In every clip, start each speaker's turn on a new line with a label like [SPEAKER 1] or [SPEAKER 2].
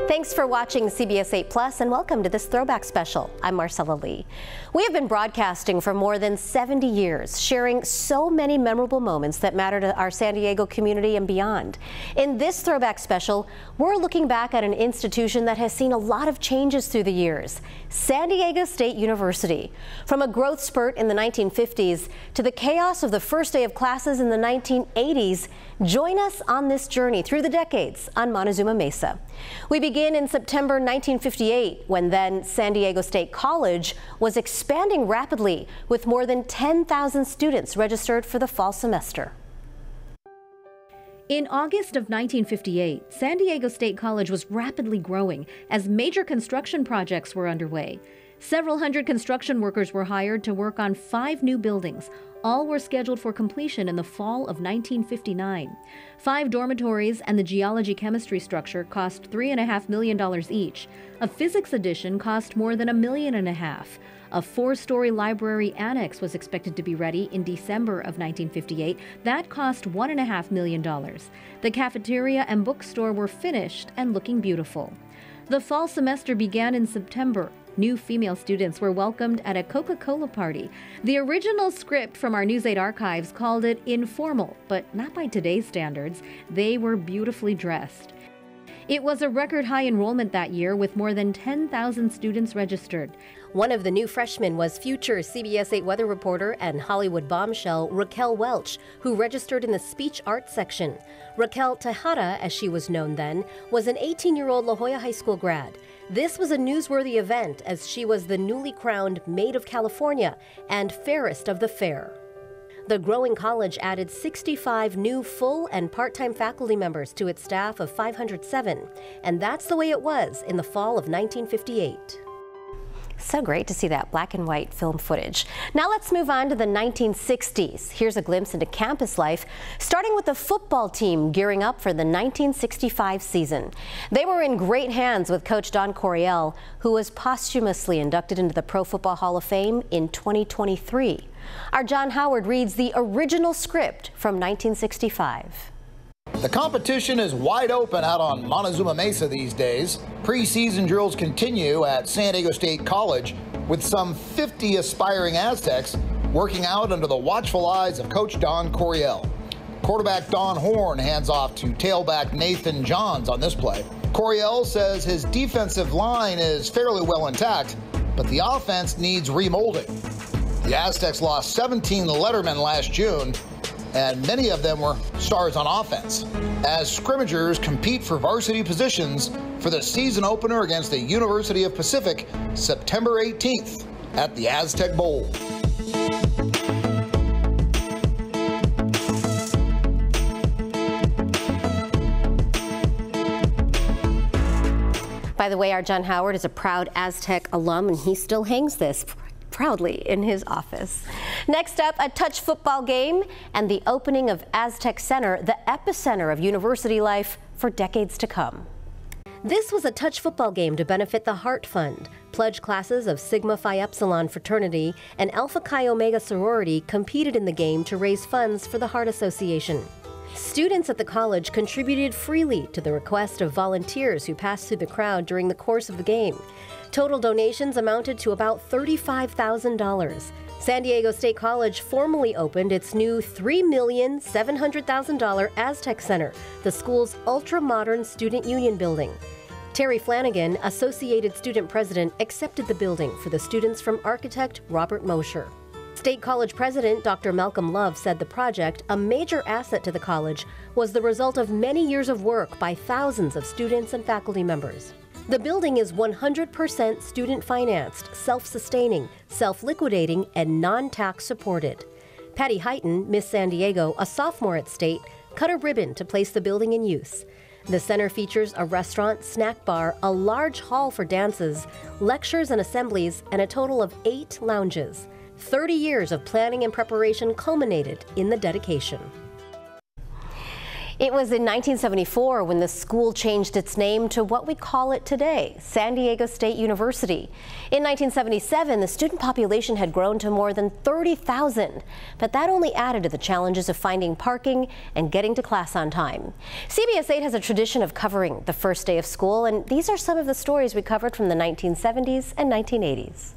[SPEAKER 1] Thanks for watching CBS 8 Plus and welcome to this Throwback special. I'm Marcella Lee. We have been broadcasting for more than 70 years, sharing so many memorable moments that matter to our San Diego community and beyond. In this Throwback special, we're looking back at an institution that has seen a lot of changes through the years, San Diego State University. From a growth spurt in the 1950s to the chaos of the first day of classes in the 1980s, join us on this journey through the decades on Montezuma Mesa. We begin in September 1958, when then San Diego State College was expanding rapidly with more than 10,000 students registered for the fall semester. In August of 1958, San Diego State College was rapidly growing as major construction projects were underway. Several hundred construction workers were hired to work on 5 new buildings. All were scheduled for completion in the fall of 1959. 5 dormitories and the geology-chemistry structure cost $3.5 million each. A physics addition cost more than $1.5 million. A 4-story library annex was expected to be ready in December of 1958. That cost $1.5 million. The cafeteria and bookstore were finished and looking beautiful. The fall semester began in September. New female students were welcomed at a Coca-Cola party. The original script from our News 8 archives called it informal, but not by today's standards. They were beautifully dressed. It was a record high enrollment that year with more than 10,000 students registered. One of the new freshmen was future CBS 8 weather reporter and Hollywood bombshell Raquel Welch, who registered in the speech arts section. Raquel Tejada, as she was known then, was an 18-year-old La Jolla High School grad. This was a newsworthy event as she was the newly crowned Maid of California and fairest of the fair. The growing college added 65 new full and part-time faculty members to its staff of 507, and that's the way it was in the fall of 1958. So great to see that black and white film footage. Now let's move on to the 1960s. Here's a glimpse into campus life, starting with the football team gearing up for the 1965 season. They were in great hands with Coach Don Coryell, who was posthumously inducted into the Pro Football Hall of Fame in 2023. Our John Howard reads the original script from 1965.
[SPEAKER 2] The competition is wide open out on Montezuma Mesa these days. Preseason drills continue at San Diego State College with some 50 aspiring Aztecs working out under the watchful eyes of Coach Don Coryell. Quarterback Don Horn hands off to tailback Nathan Johns on this play. Coryell says his defensive line is fairly well intact, but the offense needs remolding. The Aztecs lost 17 Lettermen last June, and many of them were stars on offense, as scrimmagers compete for varsity positions for the season opener against the University of Pacific September 18th at the Aztec Bowl.
[SPEAKER 1] By the way, our John Howard is a proud Aztec alum, and he still hangs this proudly in his office. Next up, a touch football game and the opening of Aztec Center, the epicenter of university life for decades to come. This was a touch football game to benefit the Heart Fund. Pledge classes of Sigma Phi Epsilon fraternity and Alpha Chi Omega sorority competed in the game to raise funds for the Heart Association. Students at the college contributed freely to the request of volunteers who passed through the crowd during the course of the game. Total donations amounted to about $35,000. San Diego State College formally opened its new $3,700,000 Aztec Center, the school's ultra-modern student union building. Terry Flanagan, Associated Student President, accepted the building for the students from architect Robert Mosher. State College President Dr. Malcolm Love said the project, a major asset to the college, was the result of many years of work by thousands of students and faculty members. The building is 100% student-financed, self-sustaining, self-liquidating, and non-tax supported. Patty Heighton, Miss San Diego, a sophomore at State, cut a ribbon to place the building in use. The center features a restaurant, snack bar, a large hall for dances, lectures and assemblies, and a total of 8 lounges. 30 years of planning and preparation culminated in the dedication.
[SPEAKER 3] It was in 1974 when the school changed its name to what we call it today, San Diego State University. In 1977, the student population had grown to more than 30,000, but that only added to the challenges of finding parking and getting to class on time. CBS 8 has a tradition of covering the first day of school, and these are some of the stories we covered from the 1970s and 1980s.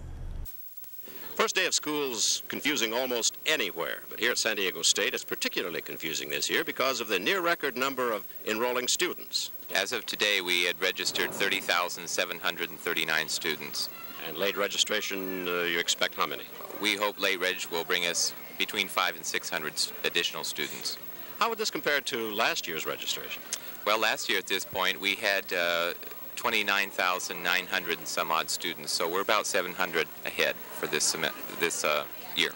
[SPEAKER 4] First day of school's confusing almost anywhere, but here at San Diego State it's particularly confusing this year because of the near record number of enrolling students.
[SPEAKER 5] As of today, we had registered 30,739 students.
[SPEAKER 4] And late registration, you expect how many?
[SPEAKER 5] We hope late reg will bring us between 500 and 600 additional students.
[SPEAKER 4] How would this compare to last year's registration?
[SPEAKER 5] Well, last year at this point we had 29,900 and some odd students, so we're about 700 ahead for this year.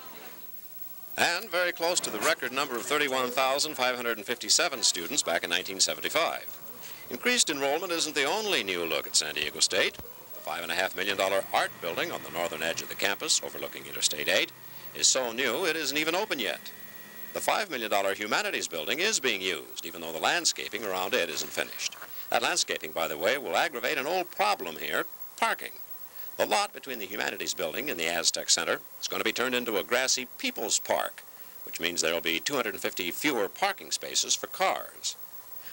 [SPEAKER 4] And very close to the record number of 31,557 students back in 1975. Increased enrollment isn't the only new look at San Diego State. The $5.5 million art building on the northern edge of the campus overlooking Interstate 8 is so new it isn't even open yet. The $5 million humanities building is being used, even though the landscaping around it isn't finished. That landscaping, by the way, will aggravate an old problem here, parking. The lot between the Humanities Building and the Aztec Center is going to be turned into a grassy People's Park, which means there will be 250 fewer parking spaces for cars.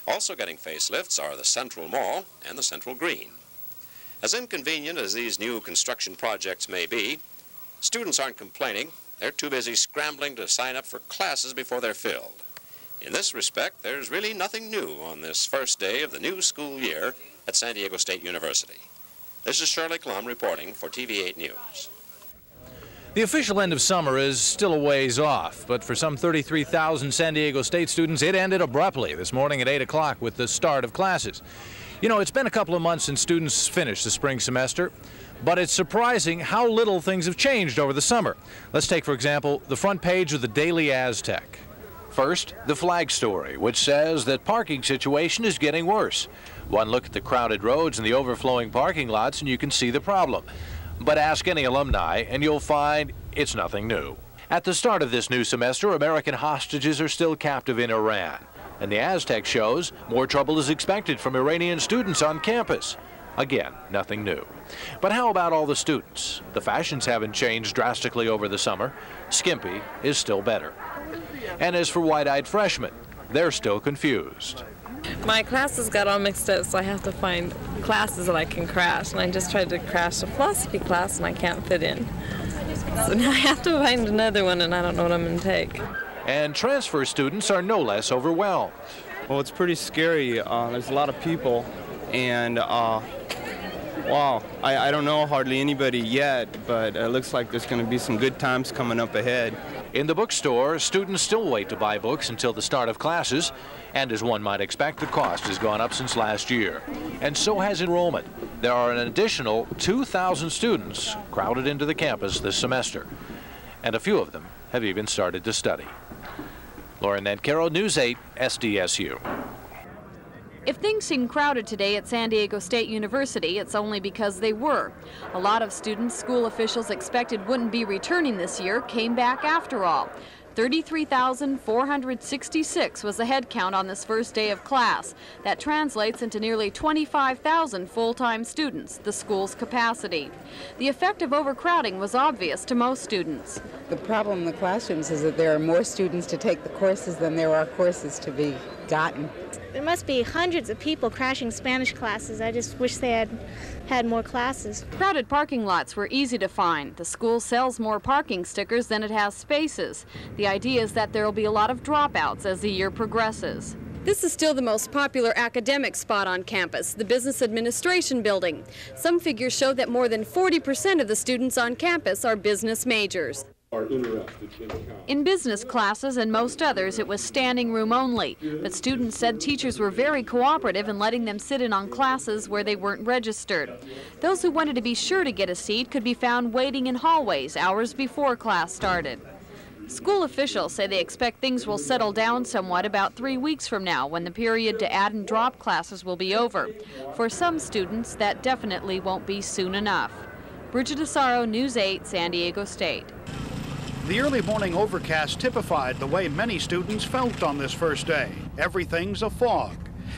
[SPEAKER 4] Also getting facelifts are the Central Mall and the Central Green. As inconvenient as these new construction projects may be, students aren't complaining. They're too busy scrambling to sign up for classes before they're filled. In this respect, there's really nothing new on this first day of the new school year at San Diego State University. This is Shirley Klum reporting for TV8 News.
[SPEAKER 6] The official end of summer is still a ways off, but for some 33,000 San Diego State students, it ended abruptly this morning at 8 o'clock with the start of classes. You know, it's been a couple of months since students finished the spring semester, but it's surprising how little things have changed over the summer. Let's take, for example, the front page of the Daily Aztec. First, the flag story, which says that parking situation is getting worse. One look at the crowded roads and the overflowing parking lots and you can see the problem. But ask any alumni and you'll find it's nothing new. At the start of this new semester, American hostages are still captive in Iran. And the Aztec shows more trouble is expected from Iranian students on campus. Again, nothing new. But how about all the students? The fashions haven't changed drastically over the summer. Skimpy is still better. And as for wide-eyed freshmen, they're still confused.
[SPEAKER 7] My classes got all mixed up, so I have to find classes that I can crash. And I just tried to crash a philosophy class, and I can't fit in. So now I have to find another one, and I don't know what I'm going to take.
[SPEAKER 6] And transfer students are no less overwhelmed.
[SPEAKER 8] Well, it's pretty scary. There's a lot of people, and wow, I don't know hardly anybody yet, but it looks like there's going to be some good times coming up ahead.
[SPEAKER 6] In the bookstore, students still wait to buy books until the start of classes, and as one might expect, the cost has gone up since last year. And so has enrollment. There are an additional 2,000 students crowded into the campus this semester, and a few of them have even started to study. Lauren Nancaro, News 8, SDSU.
[SPEAKER 9] If things seem crowded today at San Diego State University, it's only because they were. A lot of students school officials expected wouldn't be returning this year came back after all. 33,466 was the head count on this first day of class. That translates into nearly 25,000 full-time students, the school's capacity. The effect of overcrowding was obvious to most students.
[SPEAKER 10] The problem in the classrooms is that there are more students to take the courses than there are courses to be gotten.
[SPEAKER 11] There must be hundreds of people crashing Spanish classes. I just wish they had more classes.
[SPEAKER 9] Crowded parking lots were easy to find. The school sells more parking stickers than it has spaces. The idea is that there will be a lot of dropouts as the year progresses. This is still the most popular academic spot on campus, the Business Administration Building. Some figures show that more than 40% of the students on campus are business majors. In business classes and most others, it was standing room only, but students said teachers were very cooperative in letting them sit in on classes where they weren't registered. Those who wanted to be sure to get a seat could be found waiting in hallways hours before class started. School officials say they expect things will settle down somewhat about 3 weeks from now, when the period to add and drop classes will be over. For some students, that definitely won't be soon enough. Bridget Asaro, News 8, San Diego State.
[SPEAKER 12] The early morning overcast typified the way many students felt on this first day. Everything's a fog.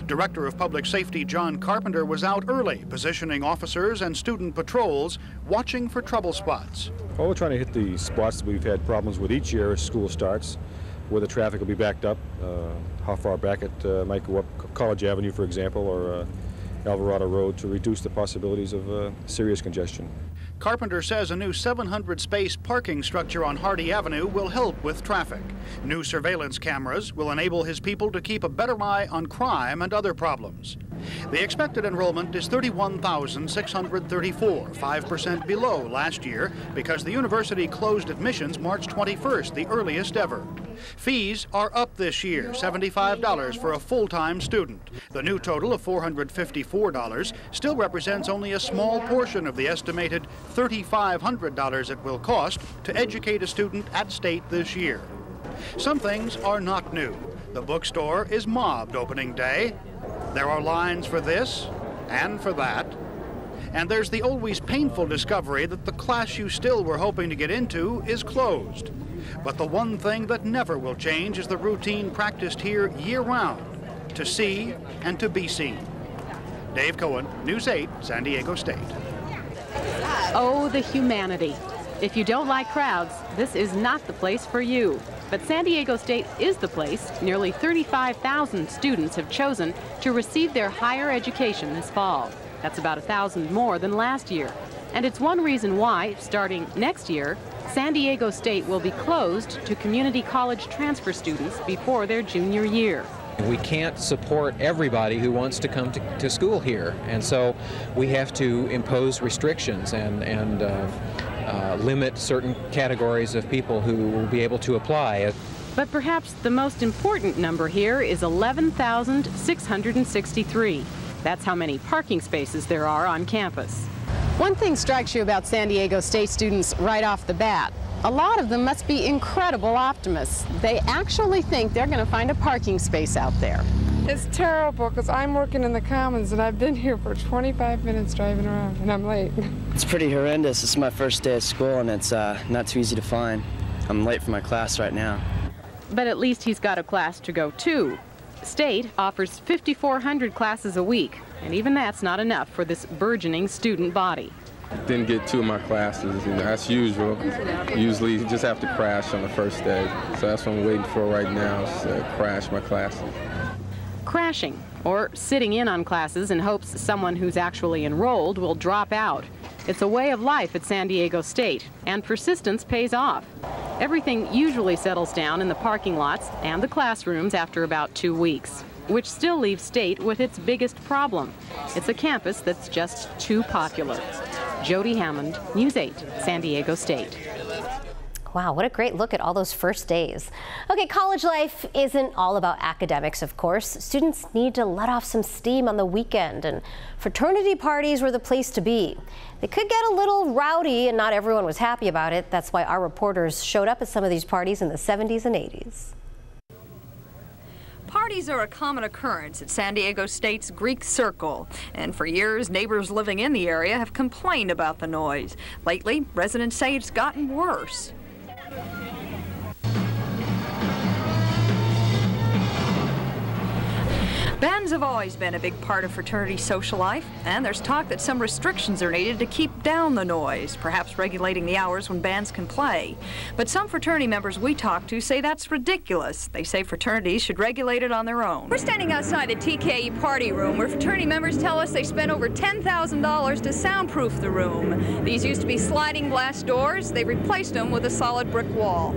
[SPEAKER 12] Director of Public Safety John Carpenter was out early, positioning officers and student patrols, watching for trouble spots.
[SPEAKER 13] Well, we're trying to hit the spots that we've had problems with each year as school starts, where the traffic will be backed up, how far back it might go up College Avenue, for example, or Alvarado Road, to reduce the possibilities of serious congestion.
[SPEAKER 12] Carpenter says a new 700-space parking structure on Hardy Avenue will help with traffic. New surveillance cameras will enable his people to keep a better eye on crime and other problems. The expected enrollment is 31,634, 5% below last year because the university closed admissions March 21st, the earliest ever. Fees are up this year, $75 for a full-time student. The new total of $454 still represents only a small portion of the estimated $3,500 it will cost to educate a student at State this year. Some things are not new. The bookstore is mobbed opening day. There are lines for this and for that. And there's the always painful discovery that the class you still were hoping to get into is closed. But the one thing that never will change is the routine practiced here year-round, to see and to be seen. Dave Cohen, News 8, San Diego State.
[SPEAKER 14] Oh, the humanity. If you don't like crowds, this is not the place for you. But San Diego State is the place nearly 35,000 students have chosen to receive their higher education this fall. That's about 1,000 more than last year. And it's one reason why, starting next year, San Diego State will be closed to community college transfer students before their junior year.
[SPEAKER 15] We can't support everybody who wants to come to school here, and so we have to impose restrictions and limit certain categories of people who will be able to apply.
[SPEAKER 14] But perhaps the most important number here is 11,663. That's how many parking spaces there are on campus. One thing strikes you about San Diego State students right off the bat. A lot of them must be incredible optimists. They actually think they're going to find a parking space out there.
[SPEAKER 16] It's terrible because I'm working in the Commons and I've been here for 25 minutes driving around and I'm late.
[SPEAKER 17] It's pretty horrendous. This is my first day of school and it's not too easy to find. I'm late for my class right now.
[SPEAKER 14] But at least he's got a class to go to. State offers 5,400 classes a week, and even that's not enough for this burgeoning student body.
[SPEAKER 18] Didn't get two of my classes, that's usual. Usually you just have to crash on the first day. So that's what I'm waiting for right now, is to crash my classes.
[SPEAKER 14] Crashing, or sitting in on classes in hopes someone who's actually enrolled will drop out. It's a way of life at San Diego State, and persistence pays off. Everything usually settles down in the parking lots and the classrooms after about 2 weeks, which still leaves State with its biggest problem. It's a campus that's just too popular. Jody Hammond, News 8, San Diego State.
[SPEAKER 3] Wow, what a great look at all those first days. Okay, college life isn't all about academics, of course. Students need to let off some steam on the weekend, and fraternity parties were the place to be. They could get a little rowdy, and not everyone was happy about it. That's why our reporters showed up at some of these parties in the 70s and 80s.
[SPEAKER 19] Parties are a common occurrence at San Diego State's Greek Circle, and for years neighbors living in the area have complained about the noise. Lately, residents say it's gotten worse. Bands have always been a big part of fraternity social life, and there's talk that some restrictions are needed to keep down the noise, perhaps regulating the hours when bands can play. But some fraternity members we talk to say that's ridiculous. They say fraternities should regulate it on their own. We're standing outside the TKE party room, where fraternity members tell us they spent over $10,000 to soundproof the room. These used to be sliding glass doors. They replaced them with a solid brick wall.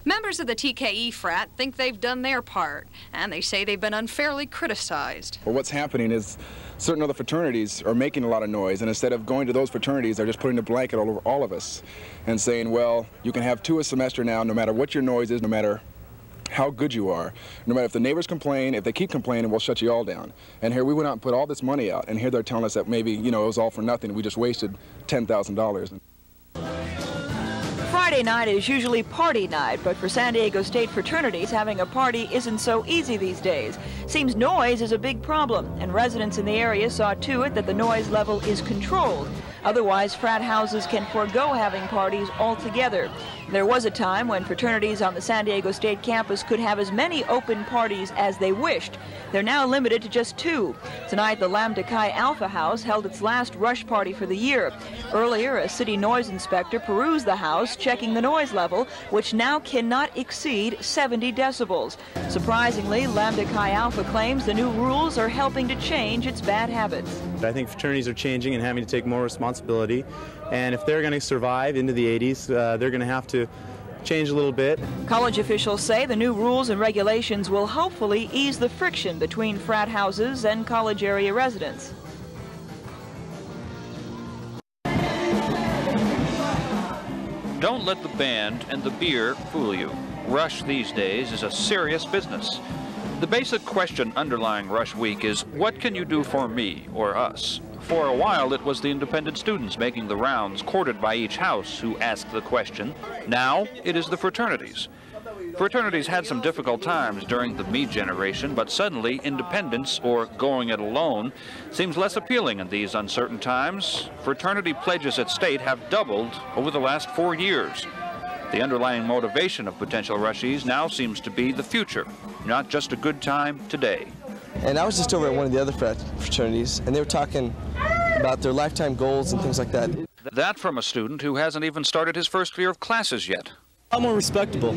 [SPEAKER 19] Members of the TKE frat think they've done their part, and they say they've been unfairly criticized.
[SPEAKER 20] Well, what's happening is certain other fraternities are making a lot of noise, and instead of going to those fraternities, they're just putting a blanket all over all of us and saying, well, you can have 2 a semester now, no matter what your noise is, no matter how good you are. No matter if the neighbors complain, if they keep complaining, we'll shut you all down. And here we went out and put all this money out, and here they're telling us that maybe, you know, it was all for nothing. We just wasted $10,000.
[SPEAKER 21] Friday night is usually party night, but for San Diego State fraternities, having a party isn't so easy these days. Seems noise is a big problem, and residents in the area saw to it that the noise level is controlled. Otherwise, frat houses can forego having parties altogether. There was a time when fraternities on the San Diego State campus could have as many open parties as they wished. They're now limited to just 2. Tonight, the Lambda Chi Alpha House held its last rush party for the year. Earlier, a city noise inspector perused the house, checking the noise level, which now cannot exceed 70 decibels. Surprisingly, Lambda Chi Alpha claims the new rules are helping to change its bad habits.
[SPEAKER 2] I think fraternities are changing and having to take more responsibility. And if they're going to survive into the 80s, they're going to have to change a little bit.
[SPEAKER 21] College officials say the new rules and regulations will hopefully ease the friction between frat houses and college area residents.
[SPEAKER 22] Don't let the band and the beer fool you. Rush these days is a serious business. The basic question underlying Rush Week is, what can you do for me or us? For a while, it was the independent students making the rounds, courted by each house, who asked the question. Now, it is the fraternities. Fraternities had some difficult times during the me generation, but suddenly independence, or going it alone, seems less appealing in these uncertain times. Fraternity pledges at State have doubled over the last 4 years. The underlying motivation of potential rushies now seems to be the future, not just a good time today.
[SPEAKER 23] And I was just over at one of the other fraternities, and they were talking about their lifetime goals and things like that.
[SPEAKER 22] That from a student who hasn't even started his first year of classes yet.
[SPEAKER 24] A lot more respectable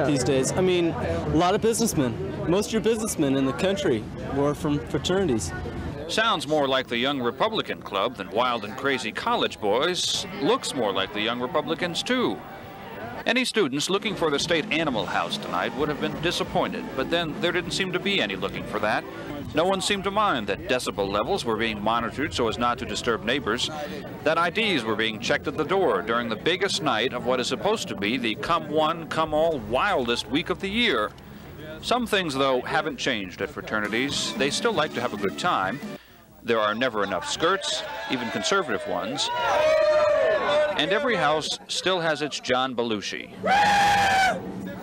[SPEAKER 24] these days. I mean, a lot of businessmen. Most of your businessmen in the country were from fraternities.
[SPEAKER 22] Sounds more like the Young Republican Club than wild and crazy college boys. Looks more like the Young Republicans, too. Any students looking for the State Animal House tonight would have been disappointed, but then there didn't seem to be any looking for that. No one seemed to mind that decibel levels were being monitored so as not to disturb neighbors, that IDs were being checked at the door during the biggest night of what is supposed to be the come one, come all wildest week of the year. Some things, though, haven't changed at fraternities. They still like to have a good time. There are never enough skirts, even conservative ones. And every house still has its John Belushi.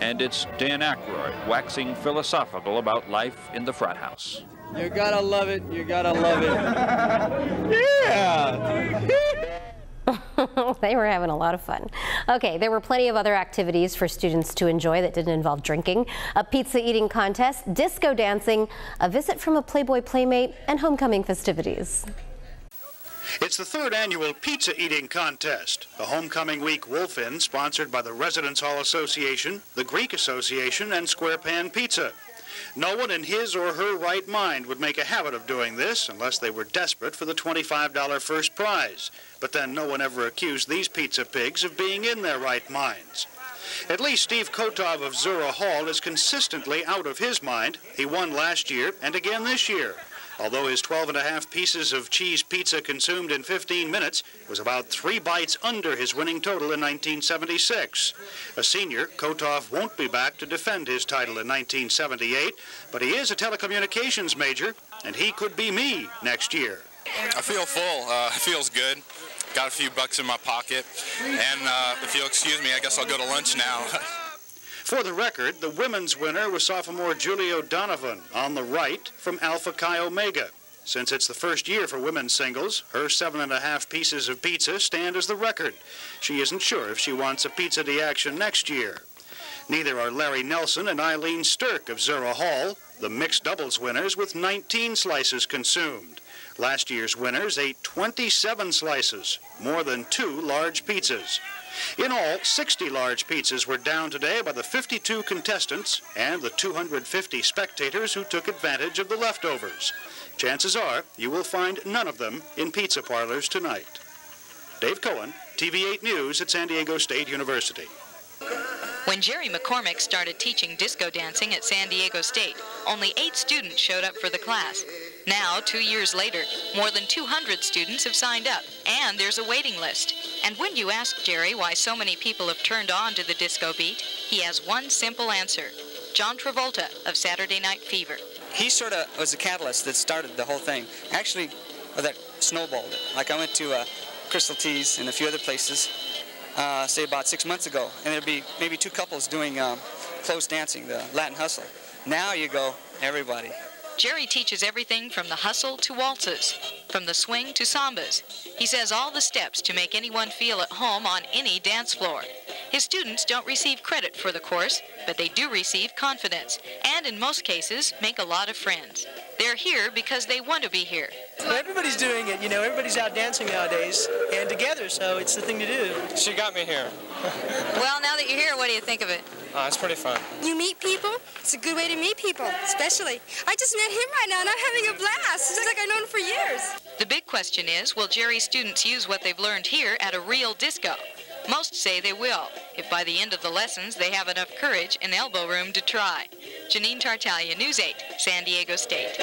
[SPEAKER 22] And it's Dan Aykroyd waxing philosophical about life in the frat house.
[SPEAKER 24] You gotta love it, you gotta love it. Yeah!
[SPEAKER 3] They were having a lot of fun. Okay, there were plenty of other activities for students to enjoy that didn't involve drinking. A pizza eating contest, disco dancing, a visit from a Playboy playmate, and homecoming festivities.
[SPEAKER 12] It's the 3rd annual pizza eating contest, the Homecoming Week Wolf-In, sponsored by the Residence Hall Association, the Greek Association, and Square Pan Pizza. No one in his or her right mind would make a habit of doing this unless they were desperate for the $25 first prize. But then no one ever accused these pizza pigs of being in their right minds. At least Steve Kotov of Zura Hall is consistently out of his mind. He won last year and again this year. Although his 12.5 pieces of cheese pizza consumed in 15 minutes was about 3 bites under his winning total in 1976. A senior, Kotov won't be back to defend his title in 1978, but he is a telecommunications major, and he could be me next year.
[SPEAKER 25] I feel full. It feels good. Got a few bucks in my pocket, and if you'll excuse me, I guess I'll go to lunch now.
[SPEAKER 12] For the record, the women's winner was sophomore Julie O'Donovan on the right from Alpha Chi Omega. Since it's the first year for women's singles, her 7.5 pieces of pizza stand as the record. She isn't sure if she wants a pizza de action next year. Neither are Larry Nelson and Eileen Stirk of Zura Hall, the mixed doubles winners with 19 slices consumed. Last year's winners ate 27 slices, more than 2 large pizzas. In all, 60 large pizzas were down today by the 52 contestants and the 250 spectators who took advantage of the leftovers. Chances are you will find none of them in pizza parlors tonight. Dave Cohen, TV8 News at San Diego State University.
[SPEAKER 26] When Jerry McCormick started teaching disco dancing at San Diego State, only 8 students showed up for the class. Now, 2 years later, more than 200 students have signed up, and there's a waiting list. And when you ask Jerry why so many people have turned on to the disco beat, he has one simple answer. John Travolta of Saturday Night Fever.
[SPEAKER 27] He sort of was the catalyst that started the whole thing. Actually, that snowballed it. Like I went to Crystal Teas and a few other places, say about 6 months ago, and there'd be maybe 2 couples doing close dancing, the Latin hustle. Now you go, everybody.
[SPEAKER 26] Jerry teaches everything from the hustle to waltzes, from the swing to sambas. He says all the steps to make anyone feel at home on any dance floor. His students don't receive credit for the course, but they do receive confidence, and in most cases, make a lot of friends. They're here because they want to be here.
[SPEAKER 1] Well, everybody's doing it, you know, everybody's out dancing nowadays, and together, so it's the thing to do.
[SPEAKER 4] She got me here.
[SPEAKER 5] Well, now that you're here, what do you think of it?
[SPEAKER 4] It's pretty fun.
[SPEAKER 5] You meet people. It's a good way to meet people, especially. I just met him right now, and I'm having a blast. It's like I've known him for years.
[SPEAKER 26] The big question is, will Jerry's students use what they've learned here at a real disco? Most say they will, if by the end of the lessons they have enough courage and elbow room to try. Janine Tartaglia, News 8, San Diego State.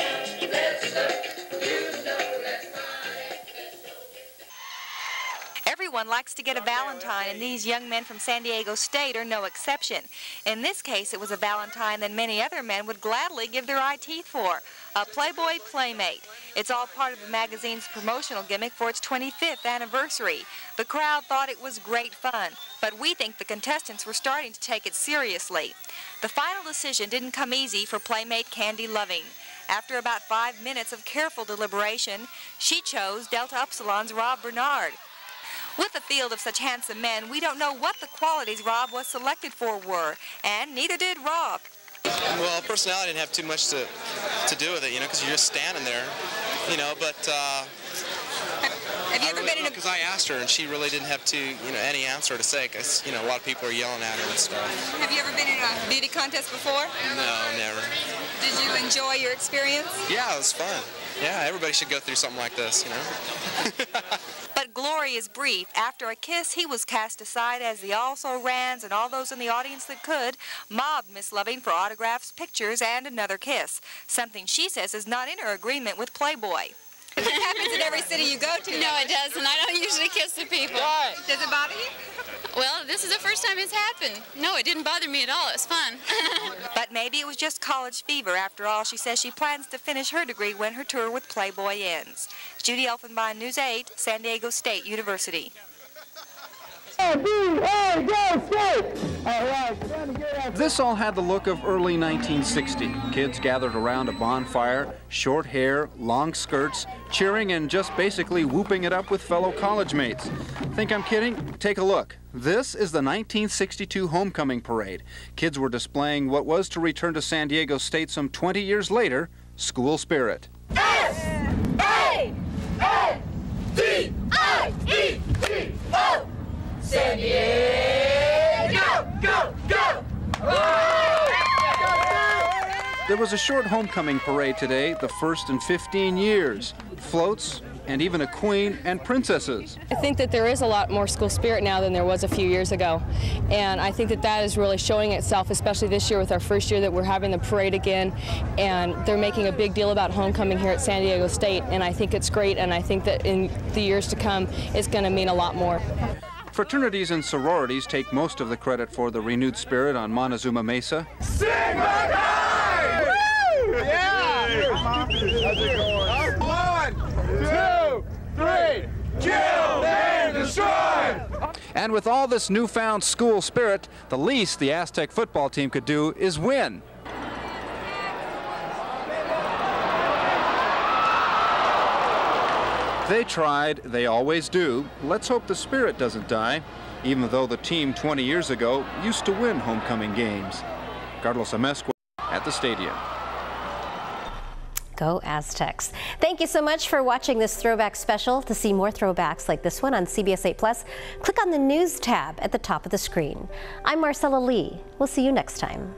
[SPEAKER 6] Everyone likes to get a Valentine, and these young men from San Diego State are no exception. In this case, it was a Valentine that many other men would gladly give their eye teeth for, a Playboy Playmate. It's all part of the magazine's promotional gimmick for its 25th anniversary. The crowd thought it was great fun, but we think the contestants were starting to take it seriously. The final decision didn't come easy for Playmate Candy Loving. After about 5 minutes of careful deliberation, she chose Delta Upsilon's Rob Bernard. With a field of such handsome men, we don't know what the qualities Rob was selected for were, and neither did Rob.
[SPEAKER 7] Well, personality didn't have too much to do with it, you know, because you're just standing there, you know, but
[SPEAKER 6] have you ever been in a...
[SPEAKER 7] Because I asked her, and she really didn't have any answer to say, because, you know, a lot of people are yelling at her and stuff.
[SPEAKER 6] Have you ever been in a beauty contest before?
[SPEAKER 7] No, never.
[SPEAKER 6] Did you enjoy your experience?
[SPEAKER 7] Yeah, it was fun. Yeah, everybody should go through something like this, you know.
[SPEAKER 6] But glory is brief. After a kiss, he was cast aside as the also-rans and all those in the audience that could mobbed Miss Loving for autographs, pictures, and another kiss, something she says is not in her agreement with Playboy. It happens in every city you go to.
[SPEAKER 5] No, it doesn't. I don't usually kiss the people.
[SPEAKER 6] Why? Does it bother you?
[SPEAKER 5] Well, this is the first time it's happened. No, it didn't bother me at all. It's fun.
[SPEAKER 6] But maybe it was just college fever. After all, she says she plans to finish her degree when her tour with Playboy ends. Judy Elfenbein, News 8, San Diego State University.
[SPEAKER 12] This all had the look of early 1960. Kids gathered around a bonfire, short hair, long skirts, cheering and just basically whooping it up with fellow college mates. Think I'm kidding? Take a look. This is the 1962 homecoming parade. Kids were displaying what was to return to San Diego State some 20 years later, school spirit.
[SPEAKER 8] S-A-N-D-I-E-T-O! San Diego! Go! Go!
[SPEAKER 12] There was a short homecoming parade today, the first in 15 years. Floats, and even a queen and princesses.
[SPEAKER 10] I think that there is a lot more school spirit now than there was a few years ago. And I think that that is really showing itself, especially this year with our first year that we're having the parade again. And they're making a big deal about homecoming here at San Diego State. And I think it's great. And I think that in the years to come, it's going to mean a lot more.
[SPEAKER 12] Fraternities and sororities take most of the credit for the renewed spirit on Montezuma Mesa.
[SPEAKER 8] Sigma Chi! Woo! Yeah!
[SPEAKER 12] How's it going?
[SPEAKER 8] 1, 2, 3, kill and destroy!
[SPEAKER 12] And with all this newfound school spirit, the least the Aztec football team could do is win. They tried, they always do. Let's hope the spirit doesn't die, even though the team 20 years ago used to win homecoming games. Carlos Amezcua at the stadium.
[SPEAKER 3] Go Aztecs. Thank you so much for watching this Throwback special. To see more throwbacks like this one on CBS 8+, click on the News tab at the top of the screen. I'm Marcella Lee. We'll see you next time.